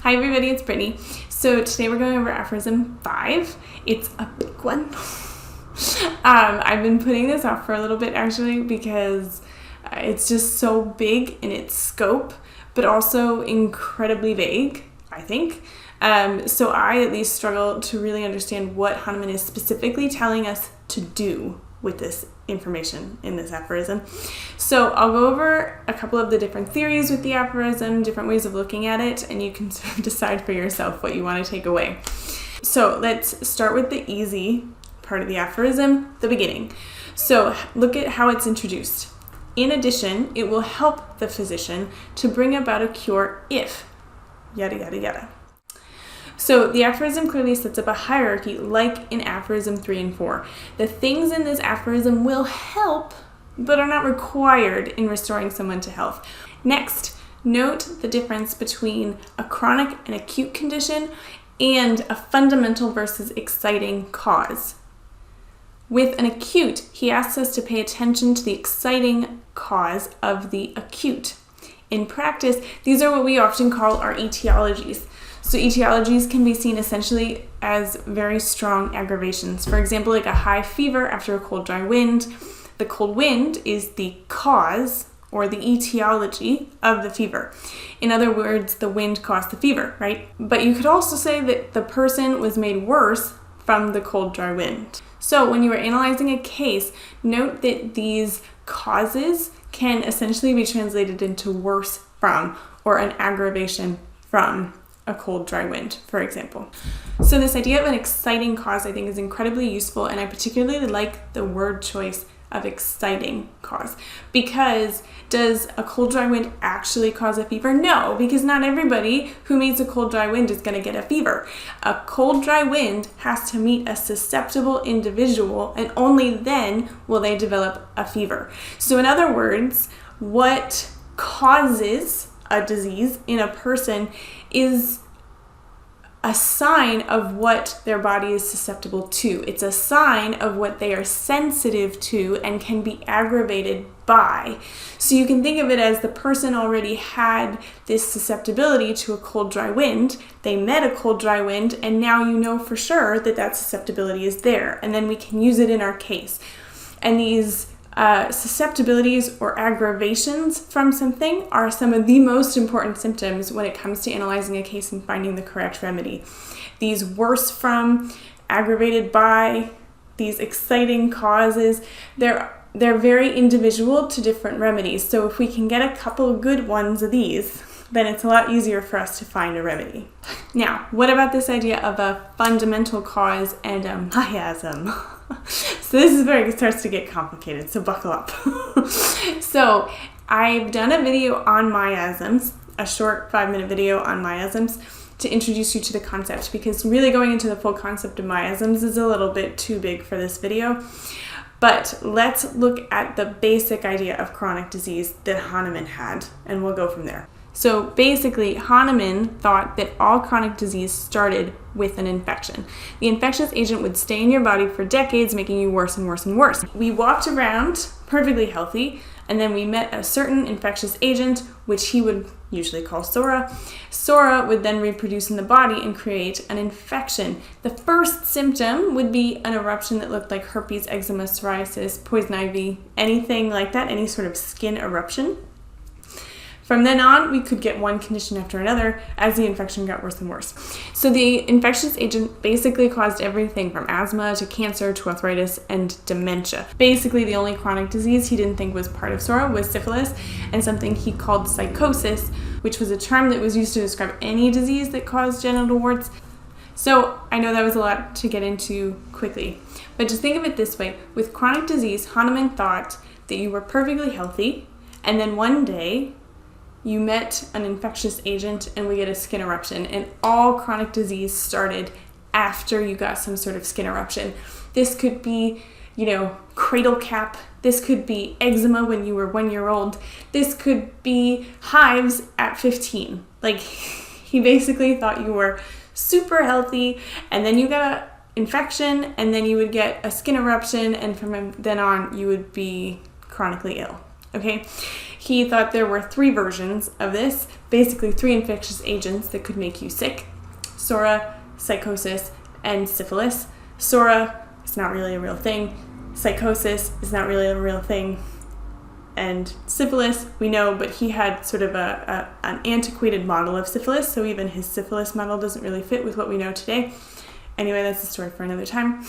Hi everybody, it's Brittany. So today we're going over Aphorism 5. It's a big one. I've been putting this off for a little bit actually because it's just so big in its scope, but also incredibly vague, I think. So I at least struggle to really understand what Hahnemann is specifically telling us to do with this information in this aphorism. So I'll go over a couple of the different theories with the aphorism, different ways of looking at it, and you can sort of decide for yourself what you want to take away. So let's start with the easy part of the aphorism, the beginning. So look at how it's introduced. In addition, it will help the physician to bring about a cure if, yada, yada, yada. So the aphorism clearly sets up a hierarchy like in aphorism 3 and 4. The things in this aphorism will help, but are not required in restoring someone to health. Next, note the difference between a chronic and acute condition and a fundamental versus exciting cause. With an acute, he asks us to pay attention to the exciting cause of the acute. In practice, these are what we often call our etiologies. So etiologies can be seen essentially as very strong aggravations. For example, like a high fever after a cold, dry wind. The cold wind is the cause or the etiology of the fever. In other words, the wind caused the fever, right? But you could also say that the person was made worse from the cold, dry wind. So when you are analyzing a case, note that these causes can essentially be translated into worse from or an aggravation from a cold, dry wind, for example. So this idea of an exciting cause, I think, is incredibly useful, and I particularly like the word choice of exciting cause. Because does a cold, dry wind actually cause a fever? No, because not everybody who meets a cold, dry wind is going to get a fever. A cold, dry wind has to meet a susceptible individual, and only then will they develop a fever. So in other words, what causes a disease in a person is a sign of what their body is susceptible to. It's a sign of what they are sensitive to and can be aggravated by. So you can think of it as the person already had this susceptibility to a cold, dry wind. They met a cold, dry wind, and now you know for sure that that susceptibility is there, and then we can use it in our case. And these susceptibilities or aggravations from something are some of the most important symptoms when it comes to analyzing a case and finding the correct remedy. These worse from, aggravated by, these exciting causes, they're very individual to different remedies. So if we can get a couple of good ones of these, then it's a lot easier for us to find a remedy. Now, what about this idea of a fundamental cause and a miasm? So this is where it starts to get complicated, so buckle up. So I've done a video on miasms, a short 5-minute video on miasms to introduce you to the concept, because really going into the full concept of miasms is a little bit too big for this video. But let's look at the basic idea of chronic disease that Hahnemann had, and we'll go from there. So basically, Hahnemann thought that all chronic disease started with an infection. The infectious agent would stay in your body for decades, making you worse and worse and worse. We walked around perfectly healthy, and then we met a certain infectious agent, which he would usually call sora. Sora would then reproduce in the body and create an infection. The first symptom would be an eruption that looked like herpes, eczema, psoriasis, poison ivy, anything like that, any sort of skin eruption. From then on, we could get one condition after another as the infection got worse and worse. So the infectious agent basically caused everything from asthma to cancer to arthritis and dementia. Basically, the only chronic disease he didn't think was part of sora was syphilis and something he called psychosis, which was a term that was used to describe any disease that caused genital warts. So I know that was a lot to get into quickly, but just think of it this way. With chronic disease, Hahnemann thought that you were perfectly healthy, and then one day, you met an infectious agent and we get a skin eruption, and all chronic disease started after you got some sort of skin eruption. This could be, cradle cap. This could be eczema when you were 1 year old. This could be hives at 15. Like, he basically thought you were super healthy, and then you got an infection, and then you would get a skin eruption, and from then on you would be chronically ill. Okay, he thought there were 3 versions of this, basically 3 infectious agents that could make you sick: sora, psychosis, and syphilis. Sora is not really a real thing. Psychosis is not really a real thing. And syphilis, we know, but he had sort of an antiquated model of syphilis, so even his syphilis model doesn't really fit with what we know today. Anyway, that's a story for another time.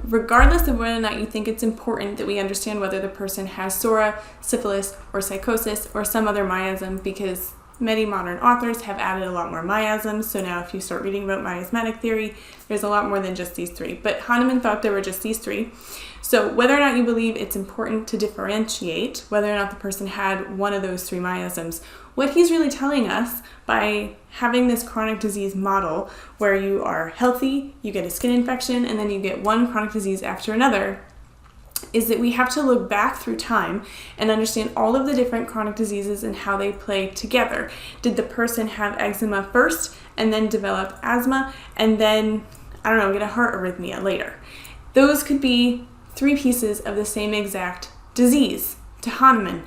Regardless of whether or not you think it's important that we understand whether the person has sora, syphilis, or psychosis, or some other miasm, because many modern authors have added a lot more miasms, so now if you start reading about miasmatic theory, there's a lot more than just these 3. But Hahnemann thought there were just these 3. So whether or not you believe it's important to differentiate whether or not the person had one of those 3 miasms, what he's really telling us by having this chronic disease model where you are healthy, you get a skin infection, and then you get one chronic disease after another, is that we have to look back through time and understand all of the different chronic diseases and how they play together. Did the person have eczema first and then develop asthma and then, I don't know, get a heart arrhythmia later? Those could be 3 pieces of the same exact disease to Hahnemann.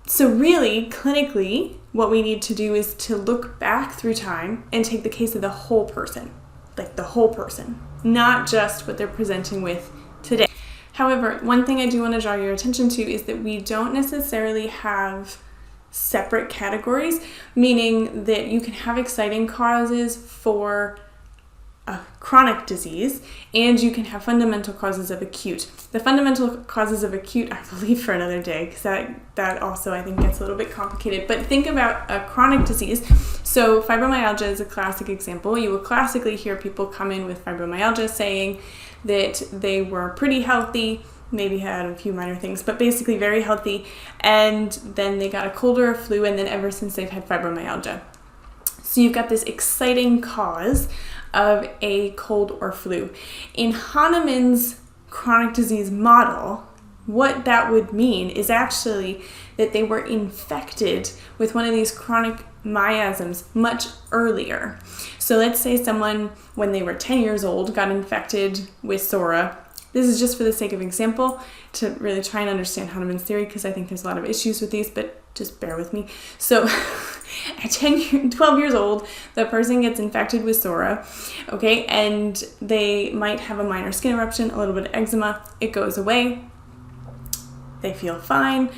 So really, clinically, what we need to do is to look back through time and take the case of the whole person, like the whole person, not just what they're presenting with today. However, one thing I do want to draw your attention to is that we don't necessarily have separate categories, meaning that you can have exciting causes for a chronic disease and you can have fundamental causes of acute. The fundamental causes of acute, I believe, for another day, because that also I think gets a little bit complicated. But think about a chronic disease. So fibromyalgia is a classic example. You will classically hear people come in with fibromyalgia saying that they were pretty healthy, maybe had a few minor things, but basically very healthy, and then they got a cold or a flu, and then ever since they've had fibromyalgia. So you've got this exciting cause of a cold or flu. In Hahnemann's chronic disease model, what that would mean is actually that they were infected with one of these chronic miasms much earlier. So let's say someone, when they were 10 years old, got infected with sora. This is just for the sake of example to really try and understand Hahnemann's theory, because I think there's a lot of issues with these, but just bear with me. So at 12 years old, the person gets infected with sora, okay, and they might have a minor skin eruption, a little bit of eczema. It goes away. They feel fine,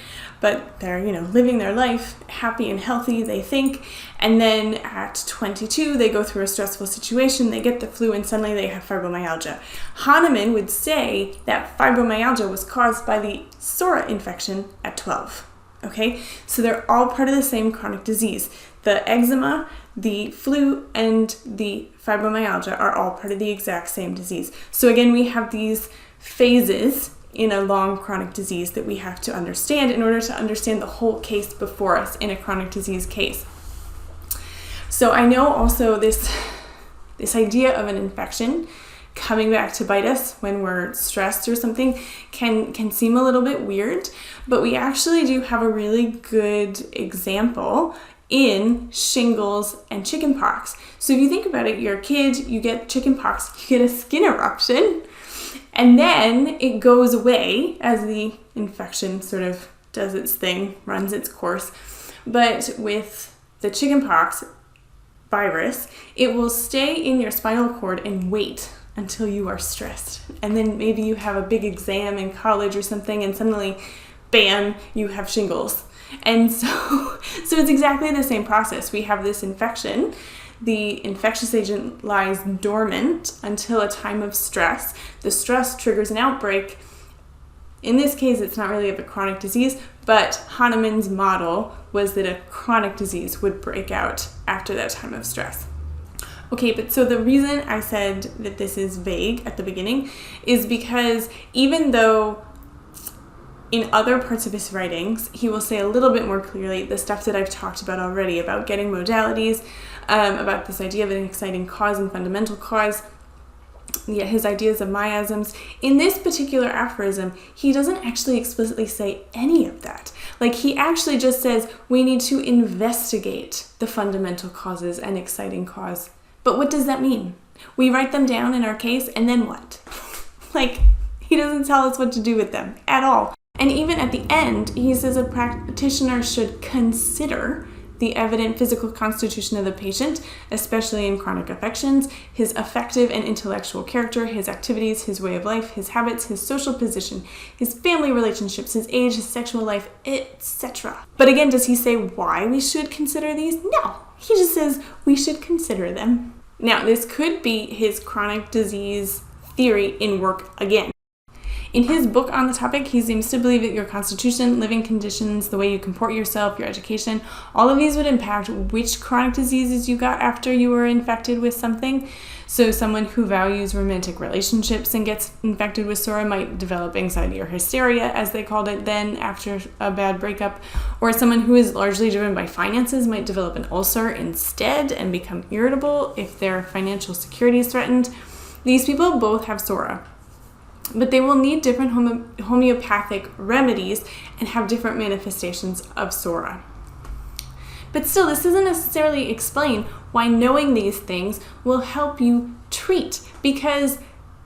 but they're, living their life happy and healthy, they think. And then at 22, they go through a stressful situation, they get the flu, and suddenly they have fibromyalgia. Hahnemann would say that fibromyalgia was caused by the sora infection at 12. Okay, so they're all part of the same chronic disease. The eczema, the flu, and the fibromyalgia are all part of the exact same disease. So again, we have these phases in a long chronic disease that we have to understand in order to understand the whole case before us in a chronic disease case. So I know also this idea of an infection coming back to bite us when we're stressed or something can seem a little bit weird, but we actually do have a really good example in shingles and chickenpox. So if you think about it, you're a kid, you get chickenpox, you get a skin eruption, and then it goes away as the infection sort of does its thing, runs its course. But with the chickenpox virus, it will stay in your spinal cord and wait until you are stressed. And then maybe you have a big exam in college or something, and suddenly, bam, you have shingles. And so it's exactly the same process. We have this infection. The infectious agent lies dormant until a time of stress. The stress triggers an outbreak. In this case, it's not really of a chronic disease, but Hahnemann's model was that a chronic disease would break out after that time of stress. Okay, but so the reason I said that this is vague at the beginning is because even though in other parts of his writings, he will say a little bit more clearly the stuff that I've talked about already, about getting modalities, about this idea of an exciting cause and fundamental cause, his ideas of miasms. In this particular aphorism, he doesn't actually explicitly say any of that. Like, he actually just says we need to investigate the fundamental causes and exciting cause. But what does that mean? We write them down in our case, and then what? Like, he doesn't tell us what to do with them at all. And even at the end, he says a practitioner should consider the evident physical constitution of the patient, especially in chronic affections, his affective and intellectual character, his activities, his way of life, his habits, his social position, his family relationships, his age, his sexual life, etc. But again, does he say why we should consider these? No, he just says we should consider them. Now, this could be his chronic disease theory in work again. In his book on the topic, he seems to believe that your constitution, living conditions, the way you comport yourself, your education, all of these would impact which chronic diseases you got after you were infected with something. So someone who values romantic relationships and gets infected with psora might develop anxiety or hysteria, as they called it then, after a bad breakup. Or someone who is largely driven by finances might develop an ulcer instead and become irritable if their financial security is threatened. These people both have psora, but they will need different homeopathic remedies and have different manifestations of psora. But still, this doesn't necessarily explain why knowing these things will help you treat, because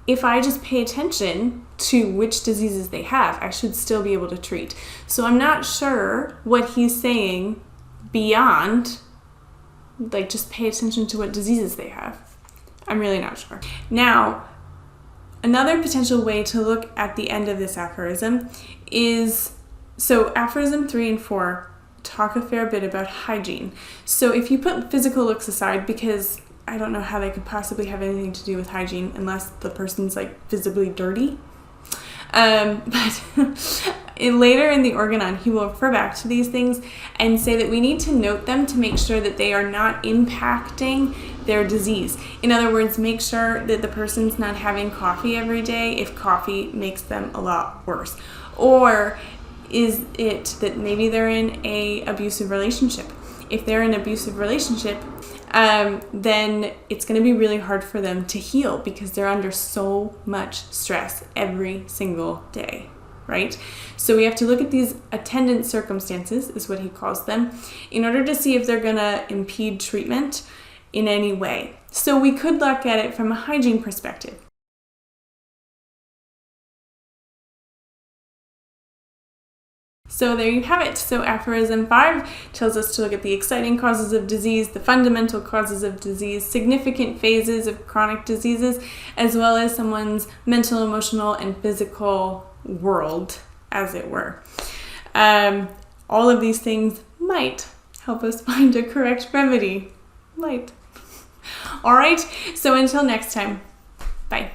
if I just pay attention to which diseases they have, I should still be able to treat. So I'm not sure what he's saying beyond, like, just pay attention to what diseases they have. I'm really not sure. Now, another potential way to look at the end of this aphorism is, so aphorism 3 and 4 talk a fair bit about hygiene. So if you put physical looks aside, because I don't know how they could possibly have anything to do with hygiene unless the person's like visibly dirty. But later in the Organon, he will refer back to these things and say that we need to note them to make sure that they are not impacting their disease. In other words, make sure that the person's not having coffee every day if coffee makes them a lot worse. Or is it that maybe they're in an abusive relationship? If they're in an abusive relationship, then it's going to be really hard for them to heal because they're under so much stress every single day, right? So we have to look at these attendant circumstances, is what he calls them, in order to see if they're going to impede treatment in any way. So we could look at it from a hygiene perspective. So there you have it. So aphorism 5 tells us to look at the exciting causes of disease, the fundamental causes of disease, significant phases of chronic diseases, as well as someone's mental, emotional, and physical world, as it were. All of these things might help us find a correct remedy. Might. All right. So until next time, bye.